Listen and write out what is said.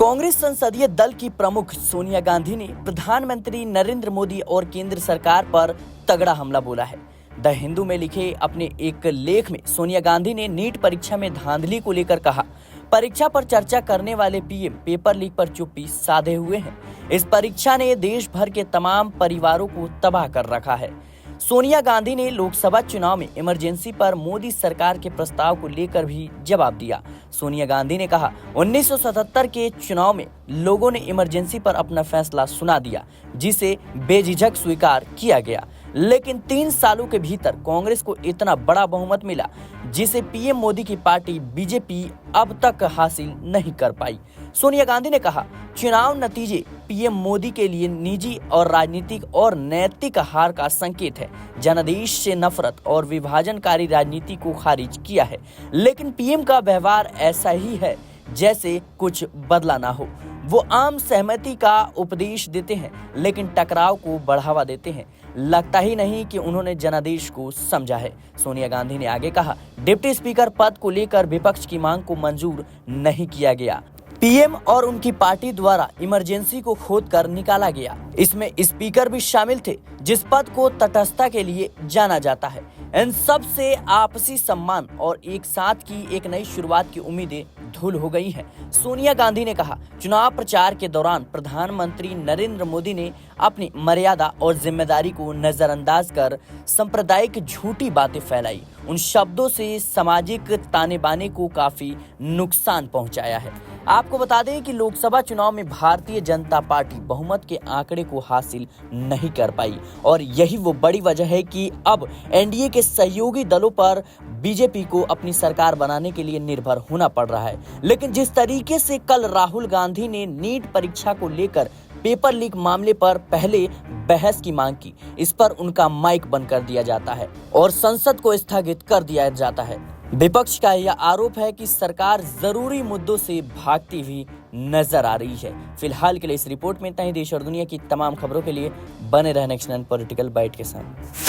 कांग्रेस संसदीय दल की प्रमुख सोनिया गांधी ने प्रधानमंत्री नरेंद्र मोदी और केंद्र सरकार पर तगड़ा हमला बोला है। द हिंदू में लिखे अपने एक लेख में सोनिया गांधी ने नीट परीक्षा में धांधली को लेकर कहा, परीक्षा पर चर्चा करने वाले पीएम पेपर लीक पर चुप्पी साधे हुए हैं। इस परीक्षा ने देश भर के तमाम परिवारों को तबाह कर रखा है। सोनिया गांधी ने लोकसभा चुनाव में इमरजेंसी पर मोदी सरकार के प्रस्ताव को लेकर भी जवाब दिया। सोनिया गांधी ने कहा, 1977 के चुनाव में लोगों ने इमरजेंसी पर अपना फैसला सुना दिया, जिसे बेझिझक स्वीकार किया गया, लेकिन 3 सालों के भीतर कांग्रेस को इतना बड़ा बहुमत मिला, जिसे पीएम मोदी की पार्टी बीजेपी अब तक हासिल नहीं कर पाई। सोनिया गांधी ने कहा, चुनाव नतीजे पीएम मोदी के लिए निजी और राजनीतिक और नैतिक हार का संकेत है। जनादेश से नफरत और विभाजनकारी राजनीति को खारिज किया है, लेकिन पीएम का व्यवहार ऐसा ही है जैसे कुछ बदला ना हो। वो आम सहमति का उपदेश देते हैं, लेकिन टकराव को बढ़ावा देते हैं। लगता ही नहीं कि उन्होंने जनादेश को समझा है। सोनिया गांधी ने आगे कहा, डिप्टी स्पीकर पद को लेकर विपक्ष की मांग को मंजूर नहीं किया गया। पीएम और उनकी पार्टी द्वारा इमरजेंसी को खोदकर निकाला गया। इसमें स्पीकर भी शामिल थे, जिस पद को तटस्थता के लिए जाना जाता है। इन सब से आपसी सम्मान और एक साथ की एक नई शुरुआत की उम्मीदें धूल हो गई हैं। सोनिया गांधी ने कहा, चुनाव प्रचार के दौरान प्रधानमंत्री नरेंद्र मोदी ने अपनी मर्यादा और जिम्मेदारी को नजरअंदाज कर सांप्रदायिक झूठी बातें फैलाई। उन शब्दों से सामाजिक ताने बाने को काफी नुकसान पहुंचाया है। आपको बता दें कि लोकसभा चुनाव में भारतीय जनता पार्टी बहुमत के आंकड़े को हासिल नहीं कर पाई, और यही वो बड़ी वजह है कि अब एनडीए के सहयोगी दलों पर बीजेपी को अपनी सरकार बनाने के लिए निर्भर होना पड़ रहा है। लेकिन जिस तरीके से कल राहुल गांधी ने नीट परीक्षा को लेकर पेपर लीक मामले पर पहले बहस की मांग की, इस पर उनका माइक बंद कर दिया जाता है और संसद को स्थगित कर दिया जाता है। विपक्ष का यह आरोप है कि सरकार जरूरी मुद्दों से भागती हुई नजर आ रही है। फिलहाल के लिए इस रिपोर्ट में इतना ही। देश और दुनिया की तमाम खबरों के लिए बने रहने नेक्स्ट पॉलिटिकल बाइट के साथ।